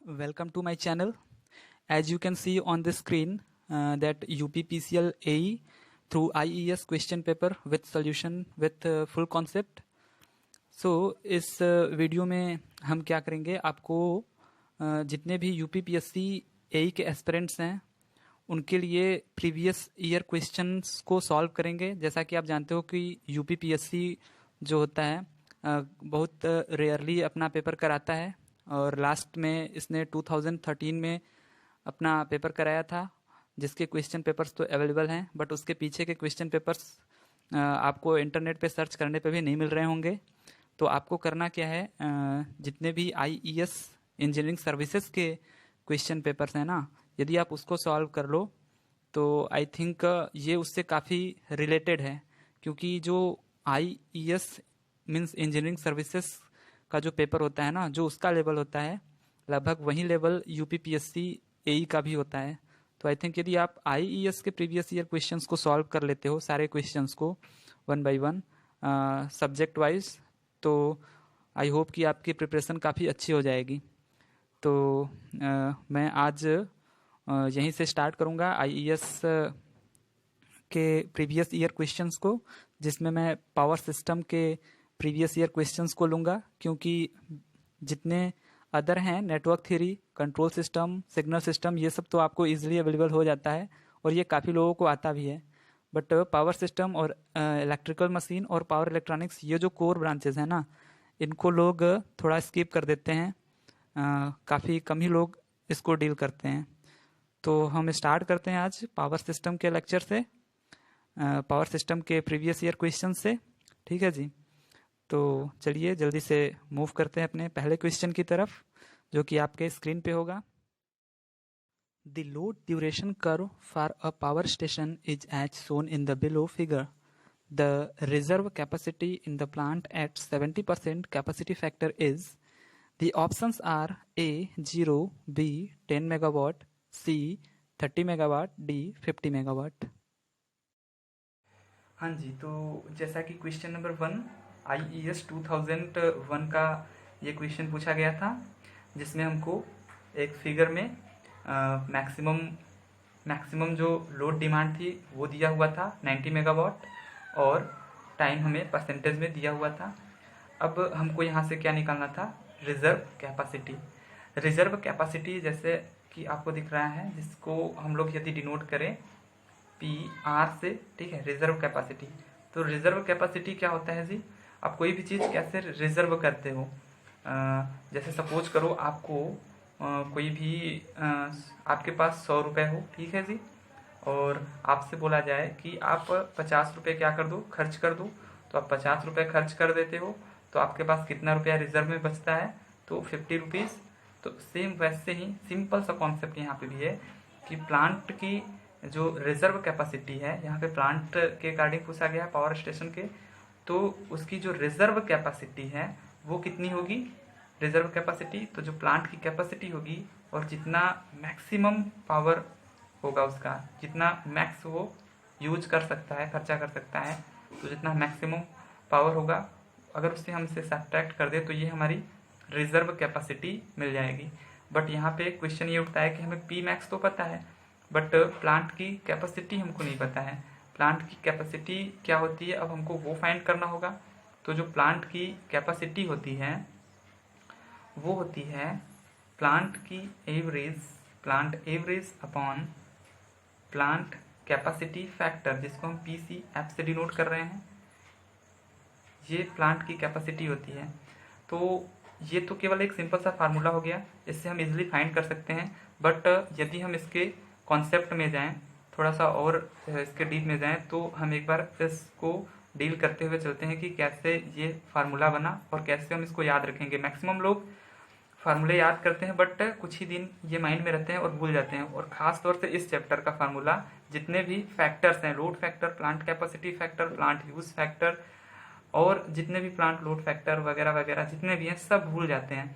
Welcome to my channel. As you can see on the screen that UPPCL AE through IES question paper with solution with full concept. So इस video में हम क्या करेंगे, आपको जितने भी UPPSC AE के एस्पिरेंट्स हैं उनके लिए प्रीवियस ईयर क्वेश्चंस को सॉल्व करेंगे। जैसा कि आप जानते हो कि UPPSC जो होता है बहुत रेयरली अपना पेपर कराता है, और लास्ट में इसने 2013 में अपना पेपर कराया था जिसके क्वेश्चन पेपर्स तो अवेलेबल हैं, बट उसके पीछे के क्वेश्चन पेपर्स आपको इंटरनेट पे सर्च करने पे भी नहीं मिल रहे होंगे। तो आपको करना क्या है, जितने भी IES इंजीनियरिंग सर्विसेज के क्वेश्चन पेपर्स हैं ना, यदि आप उसको सॉल्व कर लो तो आई थिंक ये उससे काफ़ी रिलेटेड है, क्योंकि जो IES मीन्स इंजीनियरिंग सर्विसेज का जो पेपर होता है ना, जो उसका लेवल होता है लगभग वही लेवल UPPSC AE का भी होता है। तो आई थिंक यदि आप IES के प्रीवियस ईयर क्वेश्चंस को सॉल्व कर लेते हो, सारे क्वेश्चंस को one by one subject wise, तो आई होप कि आपकी प्रिपरेशन काफ़ी अच्छी हो जाएगी। तो मैं आज यहीं से स्टार्ट करूँगा IES के प्रीवियस ईयर क्वेश्चंस को, जिसमें मैं पावर सिस्टम के प्रीवियस ईयर क्वेश्चंस को लूँगा, क्योंकि जितने अदर हैं network theory, control system, signal system, ये सब तो आपको इजीली अवेलेबल हो जाता है और ये काफ़ी लोगों को आता भी है। बट पावर सिस्टम और इलेक्ट्रिकल मशीन और पावर इलेक्ट्रॉनिक्स, ये जो कोर ब्रांचेस हैं ना, इनको लोग थोड़ा स्किप कर देते हैं, काफ़ी कम ही लोग इसको डील करते हैं। तो हम स्टार्ट करते हैं आज पावर सिस्टम के लेक्चर से, पावर सिस्टम के प्रीवियस ईयर क्वेश्चन से। ठीक है जी, तो चलिए जल्दी से मूव करते हैं अपने पहले क्वेश्चन की तरफ, जो कि आपके स्क्रीन पे होगा। The load duration curve for a power station is as shown in the below figure. The reserve capacity in the plant at 70% capacity factor is. The options are A 0, B 10 megawatt, C 30 megawatt, D 50 megawatt. हाँ जी, तो जैसा कि question number 1 IES 2001 का ये question पूछा गया था, जिसमें हमको एक फिगर में मैक्सिमम जो लोड डिमांड थी वो दिया हुआ था 90 मेगावाट, और टाइम हमें परसेंटेज में दिया हुआ था। अब हमको यहाँ से क्या निकालना था, रिजर्व कैपेसिटी। रिजर्व कैपेसिटी जैसे कि आपको दिख रहा है, जिसको हम लोग यदि डिनोट करें PR से, ठीक है, रिजर्व कैपेसिटी। तो रिजर्व कैपेसिटी क्या होता है जी, आप कोई भी चीज़ कैसे रिजर्व करते हो। जैसे सपोज करो आपको कोई भी आपके पास 100 रुपये हो, ठीक है जी, और आपसे बोला जाए कि आप 50 रुपये क्या कर दो, खर्च कर दो, तो आप 50 रुपये खर्च कर देते हो, तो आपके पास कितना रुपया रिजर्व में बचता है, तो 50 रुपीज़। तो सेम वैसे ही सिंपल सा कॉन्सेप्ट यहाँ पे भी है कि प्लांट की जो रिजर्व कैपेसिटी है, यहाँ पे प्लांट के अकॉर्डिंग पूछा गया है पावर स्टेशन के, तो उसकी जो रिजर्व कैपेसिटी है वो कितनी होगी, रिजर्व कैपेसिटी, तो जो प्लांट की कैपेसिटी होगी और जितना मैक्सिमम पावर होगा उसका, जितना मैक्स वो यूज कर सकता है, खर्चा कर सकता है, तो जितना मैक्सिमम पावर होगा अगर उससे हम इसे सब्ट्रैक्ट कर दे तो ये हमारी रिजर्व कैपेसिटी मिल जाएगी। बट यहाँ पे क्वेश्चन ये उठता है कि हमें P मैक्स तो पता है, बट प्लांट की कैपेसिटी हमको नहीं पता है। प्लांट की कैपेसिटी क्या होती है, अब हमको वो फाइंड करना होगा। तो जो प्लांट की कैपेसिटी होती है वो होती है plant average upon plant capacity factor, जिसको हम PCF से डिनोट कर रहे हैं। ये प्लांट की कैपेसिटी होती है। तो ये तो केवल एक सिंपल सा फार्मूला हो गया, इससे हम इजीली फाइंड कर सकते हैं। बट यदि हम इसके कॉन्सेप्ट में जाएं, थोड़ा सा और इसके डीप में जाएं, तो हम एक बार इसको डील करते हुए चलते हैं कि कैसे ये फार्मूला बना और कैसे हम इसको याद रखेंगे। मैक्सिमम लोग फार्मूले याद करते हैं बट कुछ ही दिन ये माइंड में रहते हैं और भूल जाते हैं, और ख़ास तौर से इस चैप्टर का फार्मूला जितने भी फैक्टर्स हैं, load factor, plant capacity factor, plant use factor, और जितने भी प्लांट लोड फैक्टर वगैरह वगैरह जितने भी हैं, सब भूल जाते हैं।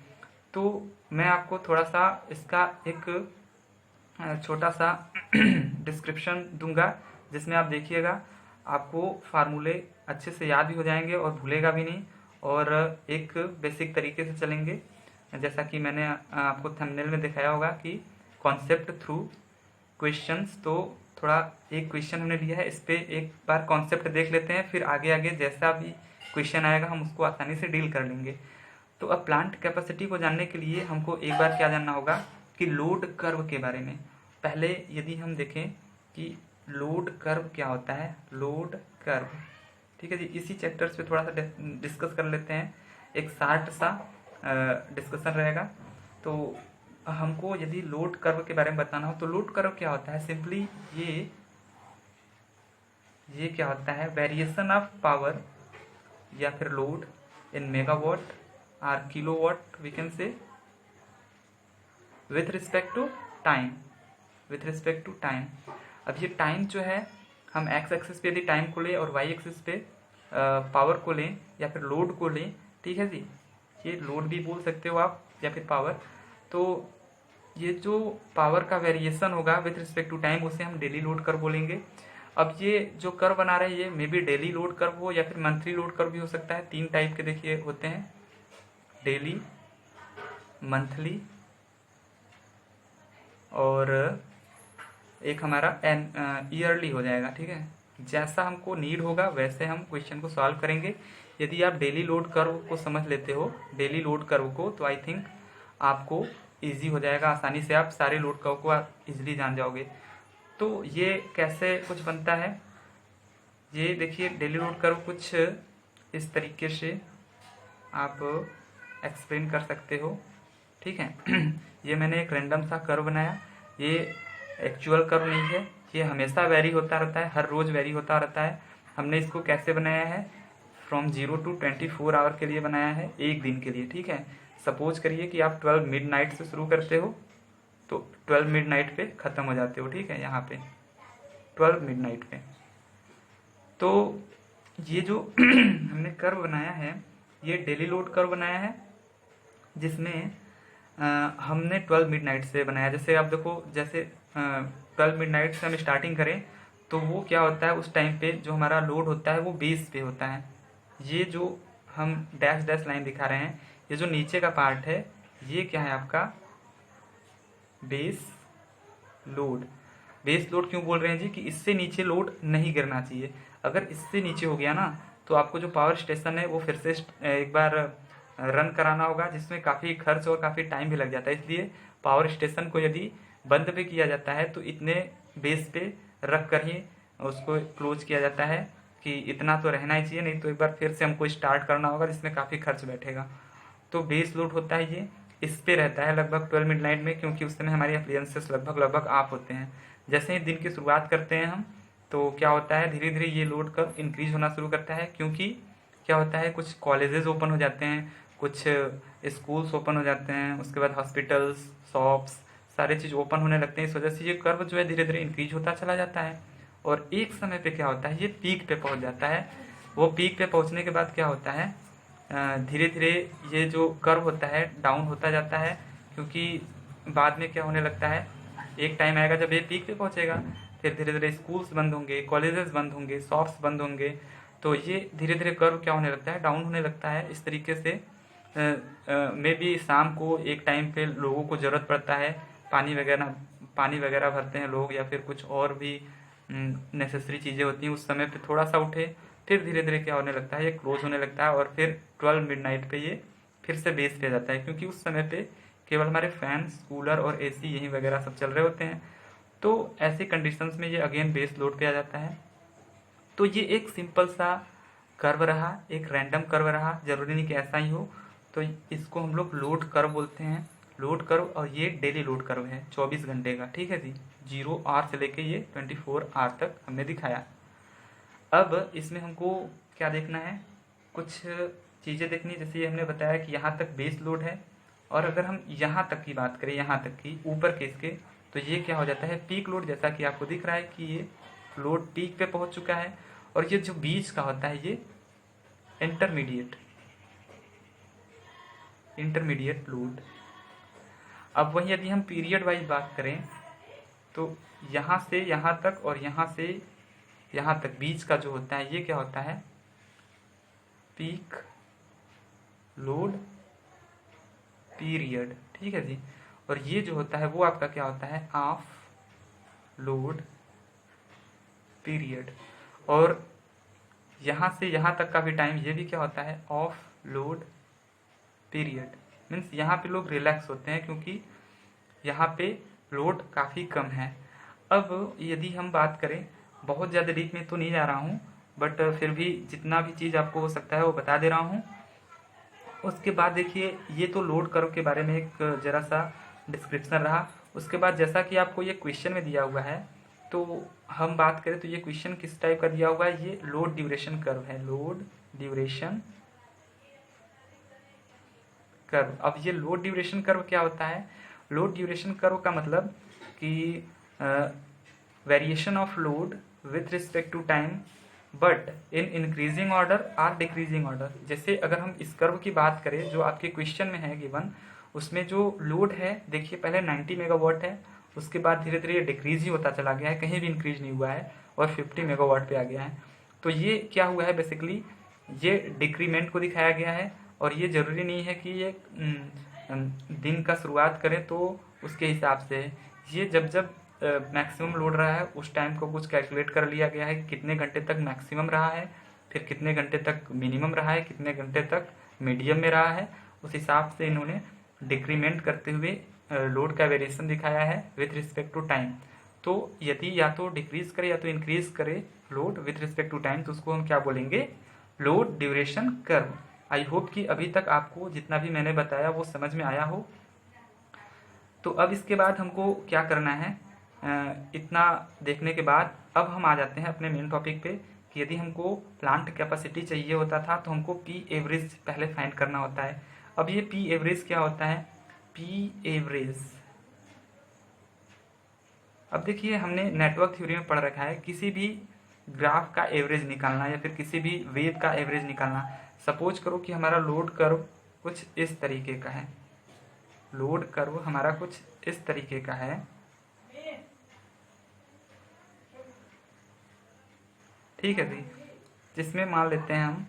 तो मैं आपको थोड़ा सा इसका एक छोटा सा डिस्क्रिप्शन दूंगा, जिसमें आप देखिएगा, आपको फार्मूले अच्छे से याद भी हो जाएंगे और भूलेगा भी नहीं, और एक बेसिक तरीके से चलेंगे। जैसा कि मैंने आपको थंबनेल में दिखाया होगा कि कॉन्सेप्ट थ्रू क्वेश्चंस, तो थोड़ा एक क्वेश्चन हमने लिया है, इस पर एक बार कॉन्सेप्ट देख लेते हैं, फिर आगे आगे जैसा भी क्वेश्चन आएगा हम उसको आसानी से डील कर लेंगे। तो अब प्लांट कैपेसिटी को जानने के लिए हमको एक बार क्या जानना होगा कि लोड कर्व के बारे में। पहले यदि हम देखें कि लोड कर्व क्या होता है, लोड कर्व, ठीक है जी, इसी चैप्टर्स पे थोड़ा सा डिस्कस कर लेते हैं, एक शार्ट सा डिस्कशन रहेगा। तो हमको यदि लोड कर्व के बारे में बताना हो तो लोड कर्व क्या होता है, सिंपली ये क्या होता है, वेरिएशन ऑफ पावर या फिर load in megawatt or kilowatt we can say with respect to time, with respect to time. अब ये टाइम जो है हम एक्स एक्सिस पे यदि टाइम को लें और वाई एक्सिस पे पावर को लें या फिर लोड को लें, ठीक है जी, ये लोड भी बोल सकते हो आप या फिर पावर। तो ये जो पावर का वेरिएशन होगा विथ रिस्पेक्ट टू टाइम उसे हम डेली लोड कर्व बोलेंगे। अब ये जो कर्व बना रहे हैं ये may be daily load curve हो या फिर मंथली लोड कर्व भी हो सकता है। तीन टाइप के देखिए होते हैं, डेली, मंथली और एक हमारा ईयरली हो जाएगा, ठीक है। जैसा हमको नीड होगा वैसे हम क्वेश्चन को सॉल्व करेंगे। यदि आप डेली लोड कर्व को समझ लेते हो, डेली लोड कर्व को, तो आई थिंक आपको इजी हो जाएगा, आसानी से आप सारे लोड कर्व को इजीली जान जाओगे। तो ये कैसे कुछ बनता है, ये देखिए डेली लोड कर्व कुछ इस तरीके से आप एक्सप्लेन कर सकते हो, ठीक है। ये मैंने एक रैंडम सा कर्व बनाया, ये एक्चुअल कर्व नहीं है, ये हमेशा वेरी होता रहता है, हर रोज वेरी होता रहता है। हमने इसको कैसे बनाया है, फ्रॉम 0 to 24 आवर के लिए बनाया है, एक दिन के लिए, ठीक है। सपोज करिए कि आप 12 मिडनाइट से शुरू करते हो तो 12 मिडनाइट पे ख़त्म हो जाते हो, ठीक है, यहाँ पे 12 मिडनाइट पे। तो ये जो हमने कर्व बनाया है ये डेली लोड कर्व बनाया है, जिसमें हमने 12 मिडनाइट से बनाया। जैसे आप देखो, जैसे 12 मिडनाइट से हम स्टार्टिंग करें तो वो क्या होता है, उस टाइम पे जो हमारा लोड होता है वो बेस पे होता है। ये जो हम डैश डैश लाइन दिखा रहे हैं, ये जो नीचे का पार्ट है ये क्या है आपका बेस लोड। बेस लोड क्यों बोल रहे हैं जी, कि इससे नीचे लोड नहीं गिरना चाहिए। अगर इससे नीचे हो गया ना तो आपको जो पावर स्टेशन है वो फिर से एक बार रन कराना होगा, जिसमें काफ़ी खर्च और काफ़ी टाइम भी लग जाता है। इसलिए पावर स्टेशन को यदि बंद भी किया जाता है तो इतने बेस पे रख कर ही उसको क्लोज किया जाता है कि इतना तो रहना ही चाहिए, नहीं तो एक बार फिर से हमको स्टार्ट करना होगा जिसमें काफ़ी खर्च बैठेगा। तो बेस लोड होता है ये, इस पे रहता है लगभग 12 मिडनाइट में, क्योंकि उस समय हमारी अप्लायंसेस लगभग ऑफ होते हैं। जैसे ही दिन की शुरुआत करते हैं हम तो क्या होता है, धीरे धीरे ये लोड कर्व इंक्रीज होना शुरू करता है, क्योंकि क्या होता है कुछ कॉलेजेस ओपन हो जाते हैं, कुछ स्कूल्स ओपन हो जाते हैं, उसके बाद हॉस्पिटल्स, शॉप्स, सारे चीज़ ओपन होने लगते हैं। इस वजह से ये कर्व जो है धीरे धीरे इंक्रीज होता चला जाता है और एक समय पे क्या होता है ये पीक पे पहुंच जाता है। वो पीक पे पहुंचने के बाद क्या होता है, धीरे धीरे ये जो कर्व होता है डाउन होता जाता है, क्योंकि बाद में क्या होने लगता है, एक टाइम आएगा जब ये पीक पे पहुंचेगा, फिर धीरे धीरे स्कूल्स बंद होंगे, कॉलेजेस बंद होंगे, शॉप्स बंद होंगे, तो ये धीरे धीरे कर्व क्या होने लगता है, डाउन होने लगता है। इस तरीके से मे बी शाम को एक टाइम पे लोगों को ज़रूरत पड़ता है, पानी वगैरह भरते हैं लोग या फिर कुछ और भी नेसेसरी चीज़ें होती हैं, उस समय पे थोड़ा सा उठे, फिर धीरे धीरे क्या होने लगता है ये क्लोज होने लगता है और फिर 12 मिडनाइट पे ये फिर से बेस पे जाता है, क्योंकि उस समय पे केवल हमारे फैंस, कूलर और एसी यही वगैरह सब चल रहे होते हैं। तो ऐसी कंडीशंस में ये अगेन बेस लोड पे आ जाता है। तो ये एक सिंपल सा कर्व रहा, एक रैंडम कर्व रहा, जरूरी नहीं कि ऐसा ही हो। तो इसको हम लोग लोड कर्व बोलते हैं, लोड कर्व, और ये डेली लोड कर्व है 24 घंटे का, ठीक है जी, 0 आवर से लेके ये 24 आवर तक हमने दिखाया। अब इसमें हमको क्या देखना है, कुछ चीज़ें देखनी, जैसे ये हमने बताया कि यहाँ तक बेस लोड है, और अगर हम यहाँ तक की बात करें, यहाँ तक की ऊपर के इसके, तो ये क्या हो जाता है पीक लोड, जैसा कि आपको दिख रहा है कि ये लोड पीक पे पहुँच चुका है। और ये जो बीच का होता है ये इंटरमीडिएट लोड। अब वहीं यदि हम पीरियड वाइज बात करें तो यहाँ से यहाँ तक और यहाँ से यहाँ तक बीच का जो होता है ये क्या होता है, पीक लोड पीरियड, ठीक है जी। और ये जो होता है वो आपका क्या होता है, ऑफ लोड पीरियड। और यहाँ से यहाँ तक का भी टाइम ये भी क्या होता है, ऑफ लोड पीरियड। मीन्स यहाँ पे लोग रिलैक्स होते हैं क्योंकि यहाँ पे लोड काफ़ी कम है। अब यदि हम बात करें, बहुत ज़्यादा डीप में तो नहीं जा रहा हूँ, बट फिर भी जितना भी चीज़ आपको हो सकता है वो बता दे रहा हूँ। उसके बाद देखिए, ये तो लोड कर्व के बारे में एक जरा सा डिस्क्रिप्शन रहा। उसके बाद जैसा कि आपको ये क्वेश्चन में दिया हुआ है, तो हम बात करें तो ये क्वेश्चन किस टाइप का दिया हुआ है, ये लोड ड्यूरेशन कर्व है, लोड ड्यूरेशन कर्व। अब ये लोड ड्यूरेशन कर्व क्या होता है, लोड ड्यूरेशन कर्व का मतलब कि variation of load with respect to time but in increasing order or decreasing order. जैसे अगर हम इस कर्व की बात करें जो आपके क्वेश्चन में है गिवन, उसमें जो लोड है देखिए पहले 90 मेगावाट है, उसके बाद धीरे धीरे डिक्रीज ही होता चला गया है, कहीं भी इंक्रीज नहीं हुआ है और 50 मेगावाट पे आ गया है। तो ये क्या हुआ है, बेसिकली ये डिक्रीमेंट को दिखाया गया है। और ये जरूरी नहीं है कि ये दिन का शुरुआत करें तो उसके हिसाब से है। ये जब जब मैक्सिमम लोड रहा है उस टाइम को कुछ कैलकुलेट कर लिया गया है कि कितने घंटे तक मैक्सिमम रहा है, फिर कितने घंटे तक मिनिमम रहा है, कितने घंटे तक मीडियम में रहा है। उस हिसाब से इन्होंने डिक्रीमेंट करते हुए लोड का वेरिएशन दिखाया है विथ रिस्पेक्ट टू टाइम। तो यदि या तो डिक्रीज करे या तो इंक्रीज करे load with respect to time, तो उसको हम क्या बोलेंगे, load duration curve. I hope कि अभी तक आपको जितना भी मैंने बताया वो समझ में आया हो। तो अब इसके बाद हमको क्या करना है, इतना देखने के बाद अब हम आ जाते हैं अपने मेन टॉपिक पे कि यदि हमको प्लांट कैपेसिटी चाहिए होता था तो हमको पी एवरेज पहले फाइंड करना होता है। अब ये पी एवरेज क्या होता है, पी एवरेज, अब देखिए हमने नेटवर्क थ्योरी में पढ़ रखा है किसी भी ग्राफ का एवरेज निकालना या फिर किसी भी वेव का एवरेज निकालना। सपोज करो कि हमारा लोड कर्व कुछ इस तरीके का है, लोड कर्व हमारा कुछ इस तरीके का है, ठीक है जी, जिसमें मान लेते हैं हम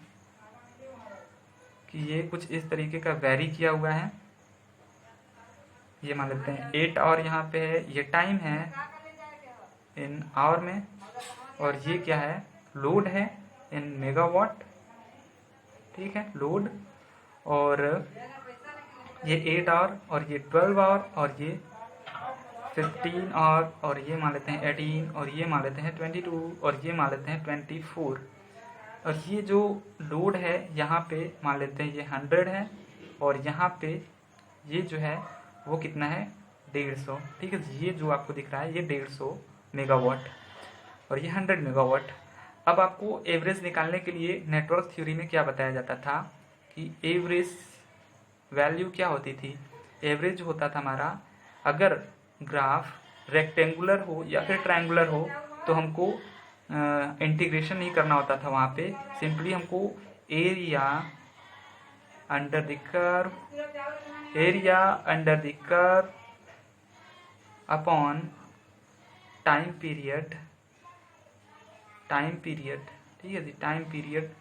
कि ये कुछ इस तरीके का वेरी किया हुआ है। ये मान लेते हैं 8 आवर यहाँ पे है, ये टाइम है इन आवर में, और ये क्या है, लोड है इन मेगावाट, ठीक है, लोड। और ये 8 आवर और ये 12 आवर और ये 15 आवर और ये मान लेते हैं 18 और ये मान लेते हैं 22 और ये मान लेते हैं 24। और ये जो लोड है यहाँ पे मान लेते हैं ये 100 है और यहाँ पे ये जो है वो कितना है, 150, ठीक है। ये जो आपको दिख रहा है ये 150 मेगावाट और ये 100 मेगावाट। अब आपको एवरेज निकालने के लिए नेटवर्क थ्योरी में क्या बताया जाता था कि एवरेज वैल्यू क्या होती थी, एवरेज होता था हमारा, अगर ग्राफ रेक्टेंगुलर हो या फिर ट्रायंगुलर हो तो हमको इंटीग्रेशन नहीं करना होता था, वहाँ पे सिंपली हमको area under the curve, area under the curve upon time period, time period, ठीक है जी, टाइम पीरियड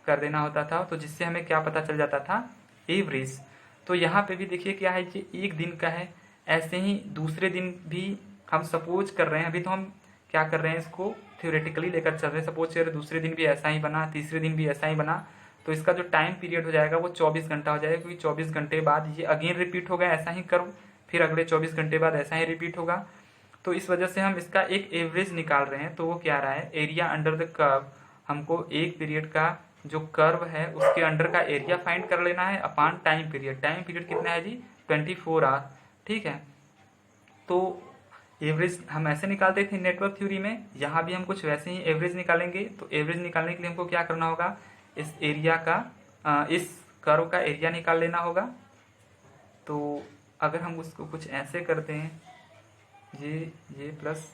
कर देना होता था। तो जिससे हमें क्या पता चल जाता था, एवरेज। तो यहाँ पे भी देखिए क्या है, ये एक दिन का है, ऐसे ही दूसरे दिन भी हम सपोज कर रहे हैं, अभी तो हम क्या कर रहे हैं, इसको थ्योरेटिकली लेकर चल रहे हैं। सपोज करें दूसरे दिन भी ऐसा ही बना, तीसरे दिन भी ऐसा ही बना, तो इसका जो टाइम पीरियड हो जाएगा वो 24 घंटा हो जाएगा, क्योंकि 24 घंटे बाद ये अगेन रिपीट होगा ऐसा ही कर्व, फिर अगले 24 घंटे बाद ऐसा ही रिपीट होगा। तो इस वजह से हम इसका एक एवरेज निकाल रहे हैं। तो वो क्या रहा है, एरिया अंडर द कर्व, हमको एक पीरियड का जो कर्व है उसके अंडर का एरिया फाइंड कर लेना है upon time period. Time period कितना है जी, 24 आवर, ठीक है। तो एवरेज हम ऐसे निकालते थे नेटवर्क थ्योरी में, यहाँ भी हम कुछ वैसे ही एवरेज निकालेंगे। तो एवरेज निकालने के लिए हमको क्या करना होगा, इस एरिया का, इस कर्व का एरिया निकाल लेना होगा। तो अगर हम उसको कुछ ऐसे करते हैं, ये प्लस,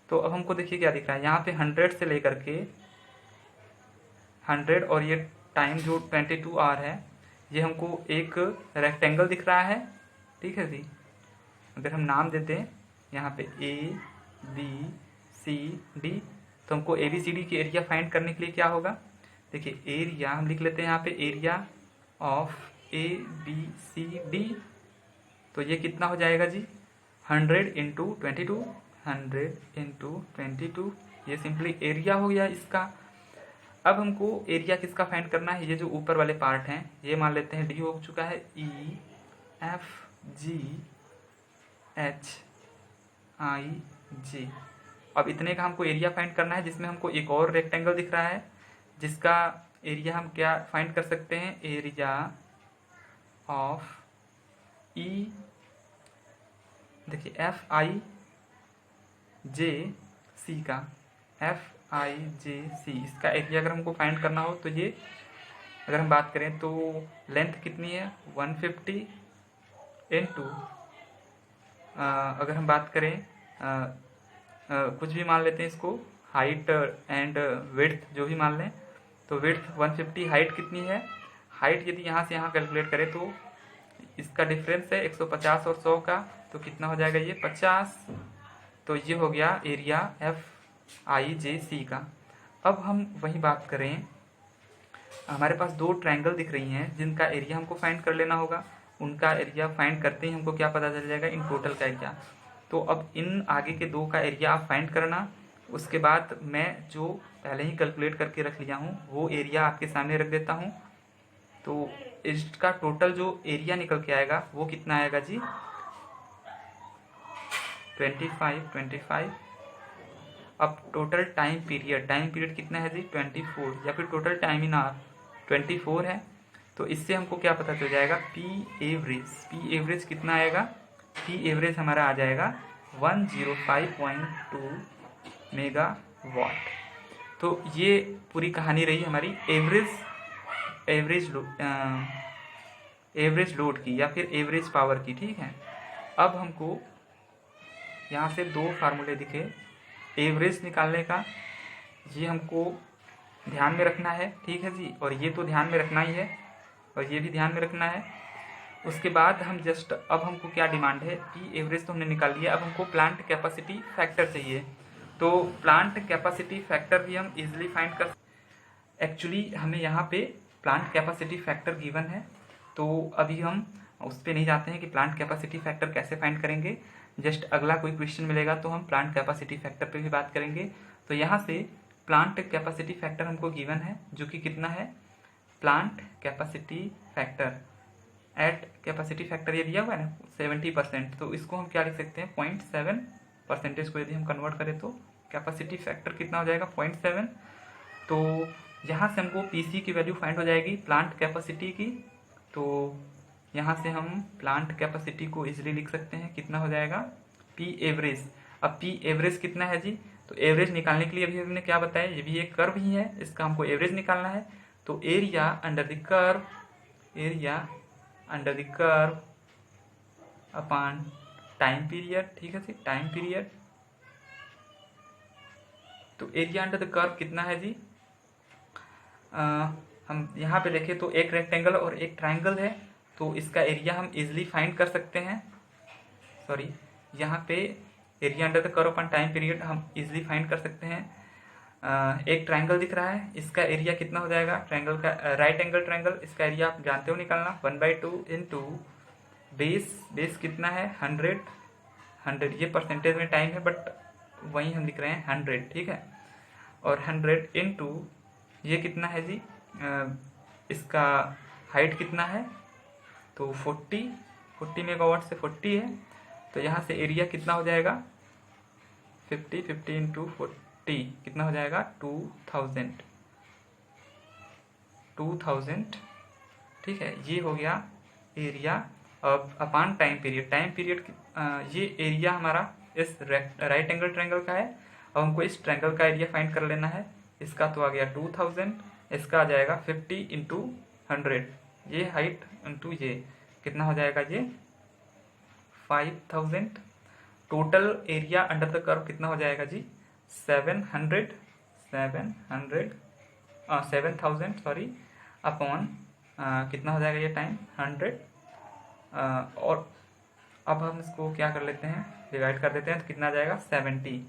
तो अब हमको देखिए क्या दिख रहा है, यहाँ पे 100 से लेकर के 100 और ये टाइम जो 22 आवर है, ये हमको एक रेक्टेंगल दिख रहा है, ठीक है जी। अगर हम नाम देते हैं यहाँ पे A B C D, तो हमको ABCD की एरिया फाइंड करने के लिए क्या होगा, देखिए एरिया हम लिख लेते हैं यहाँ पे, एरिया ऑफ ABCD, तो ये कितना हो जाएगा जी 100 इंटू 22, 100 इंटू 22, ये सिंपली एरिया हो गया इसका। अब हमको एरिया किसका फाइंड करना है, ये जो ऊपर वाले पार्ट हैं ये मान लेते हैं D हो चुका है, EFGHIG। अब इतने का हमको एरिया फाइंड करना है, जिसमें हमको एक और रेक्टेंगल दिख रहा है जिसका एरिया हम क्या फाइंड कर सकते हैं, एरिया ऑफ E, देखिए FIJC का, FIJC इसका एरिया अगर हमको फाइंड करना हो तो ये अगर हम बात करें तो लेंथ कितनी है 150 इंटू, अगर हम बात करें कुछ भी मान लेते हैं इसको, हाइट एंड विड्थ जो भी मान लें, तो विड्थ 150, हाइट कितनी है, हाइट यदि यहाँ से यहाँ कैलकुलेट करें तो इसका डिफरेंस है 150 और 100 का, तो कितना हो जाएगा ये 50। तो ये हो गया एरिया FIJC का। अब हम वही बात करें, हमारे पास दो ट्रायंगल दिख रही हैं जिनका एरिया हमको फाइंड कर लेना होगा, उनका एरिया फाइंड करते ही हमको क्या पता चल जाएगा, इन टोटल का एरिया। तो अब इन आगे के दो का एरिया आप फाइंड करना, उसके बाद मैं जो पहले ही कैलकुलेट करके रख लिया हूँ वो एरिया आपके सामने रख देता हूँ। तो इसका टोटल जो एरिया निकल के आएगा वो कितना आएगा जी 25। अब टोटल टाइम पीरियड कितना है जी 24, या फिर टोटल टाइम इन आवर 24 है। तो इससे हमको क्या पता चल जाएगा, पी एवरेज कितना आएगा, पी एवरेज हमारा आ जाएगा 105.2 मेगावाट। तो ये पूरी कहानी रही हमारी एवरेज लोड की या फिर एवरेज पावर की, ठीक है। अब हमको यहाँ से दो फार्मूले दिखे एवरेज निकालने का, ये हमको ध्यान में रखना है, ठीक है जी, और ये तो ध्यान में रखना ही है और ये भी ध्यान में रखना है। उसके बाद हम जस्ट अब हमको क्या डिमांड है, पी एवरेज तो हमने निकाल लिया, अब हमको प्लांट कैपेसिटी फैक्टर चाहिए। तो प्लांट कैपेसिटी फैक्टर भी हम इजीली फाइंड कर, एक्चुअली हमें यहाँ पे प्लांट कैपेसिटी फैक्टर गिवन है, तो अभी हम उस पर नहीं जाते हैं कि प्लांट कैपेसिटी फैक्टर कैसे फाइंड करेंगे, जस्ट अगला कोई क्वेश्चन मिलेगा तो हम प्लांट कैपेसिटी फैक्टर पे भी बात करेंगे। तो यहाँ से प्लांट कैपेसिटी फैक्टर हमको गिवन है जो कि कितना है, plant capacity factor at capacity factor ये दिया हुआ है ना 70%, तो इसको हम क्या लिख सकते हैं 0.7% को यदि हम कन्वर्ट करें तो कैपेसिटी फैक्टर कितना हो जाएगा 0.7। तो यहाँ से हमको पीसी की वैल्यू फाइंड हो जाएगी प्लांट कैपेसिटी की, तो यहाँ से हम प्लांट कैपेसिटी को इजीली लिख सकते हैं, कितना हो जाएगा पी एवरेज। अब पी एवरेज कितना है जी, तो एवरेज निकालने के लिए अभी हमने क्या बताया, ये भी एक कर्व ही है, इसका हमको एवरेज निकालना है। तो area under the curve upon time period, ठीक है जी, टाइम पीरियड। तो एरिया अंडर द कर्व कितना है जी, हम यहाँ पे देखें तो एक रेक्टेंगल और एक ट्रायंगल है, तो इसका एरिया हम इजीली फाइंड कर सकते हैं। सॉरी, यहाँ पे area under the curve upon time period हम इजीली फाइंड कर सकते हैं। एक ट्रायंगल दिख रहा है, इसका एरिया कितना हो जाएगा, ट्रायंगल का राइट एंगल ट्रायंगल, इसका एरिया आप जानते हो निकालना 1/2 इंटू बेस कितना है 100, ये परसेंटेज में टाइम है बट वहीं हम लिख रहे हैं 100, ठीक है। और 100 इंटू ये कितना है जी, इसका हाइट कितना है तो 40 मेगावाट से 40 है, तो यहाँ से एरिया कितना हो जाएगा 50 इंटू 40 कितना हो जाएगा 2000, ठीक है। ये हो गया एरिया अपॉन टाइम पीरियड ये एरिया हमारा इस राइट एंगल ट्रायंगल का है। अब हमको इस ट्रायंगल का एरिया फाइंड कर लेना है, इसका तो आ गया 2000, इसका आ जाएगा 50 इंटू 100, ये हाइट इंटू ये कितना हो जाएगा ये 5000। Total area under the curve कितना हो जाएगा जी 7000 सॉरी अपॉन कितना हो जाएगा ये टाइम 100। और अब हम इसको क्या कर लेते हैं, डिवाइड कर देते हैं, तो कितना आ जाएगा 70।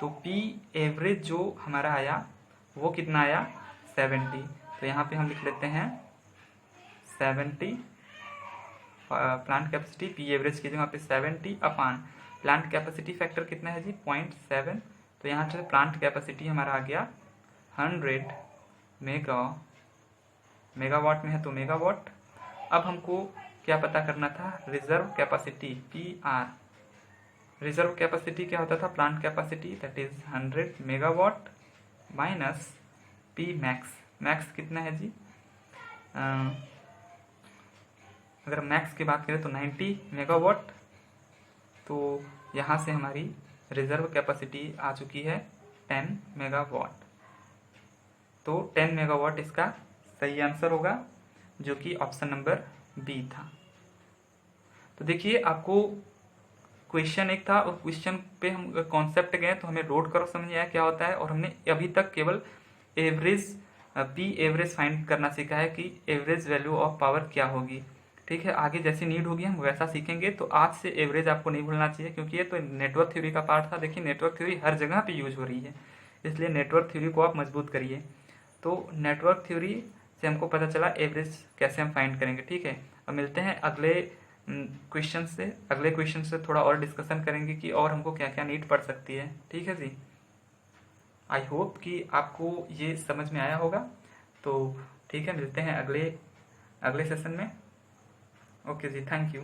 तो पी एवरेज जो हमारा आया वो कितना आया 70, तो यहाँ पे हम लिख लेते हैं 70 प्लांट कैपेसिटी, पी एवरेज कीजिए वहाँ पे 70 अपान प्लांट कैपेसिटी फैक्टर कितना है जी 0.7, तो यहाँ से प्लांट कैपेसिटी हमारा आ गया 100 मेगावाट में है तो मेगावाट। अब हमको क्या पता करना था, reserve capacity P R. Reserve capacity क्या होता था, plant capacity that is 100 megawatt minus P max. Max कितना है जी, अगर मैक्स की बात करें तो 90 मेगावाट, तो यहाँ से हमारी रिजर्व कैपेसिटी आ चुकी है 10 मेगावाट। तो 10 मेगावाट इसका सही आंसर होगा, जो कि ऑप्शन नंबर बी था। तो देखिए आपको क्वेश्चन एक था और क्वेश्चन पे हम कॉन्सेप्ट गए तो हमें लोड कर्व समझ आया क्या होता है, और हमने अभी तक केवल एवरेज पी एवरेज फाइंड करना सीखा है कि एवरेज वैल्यू ऑफ पावर क्या होगी। ठीक है, आगे जैसी नीड होगी हम वैसा सीखेंगे। तो आज से एवरेज आपको नहीं भूलना चाहिए, क्योंकि ये तो नेटवर्क थ्योरी का पार्ट था। देखिए नेटवर्क थ्योरी हर जगह पे यूज हो रही है, इसलिए नेटवर्क थ्योरी को आप मजबूत करिए। तो नेटवर्क थ्योरी से हमको पता चला एवरेज कैसे हम फाइंड करेंगे। ठीक है, अब मिलते हैं अगले क्वेश्चन से। अगले क्वेश्चन से थोड़ा और डिस्कशन करेंगे कि और हमको क्या क्या नीड पड़ सकती है। ठीक है जी, आई होप कि आपको ये समझ में आया होगा। तो ठीक है, मिलते हैं अगले सेशन में। ओके जी, थैंक यू।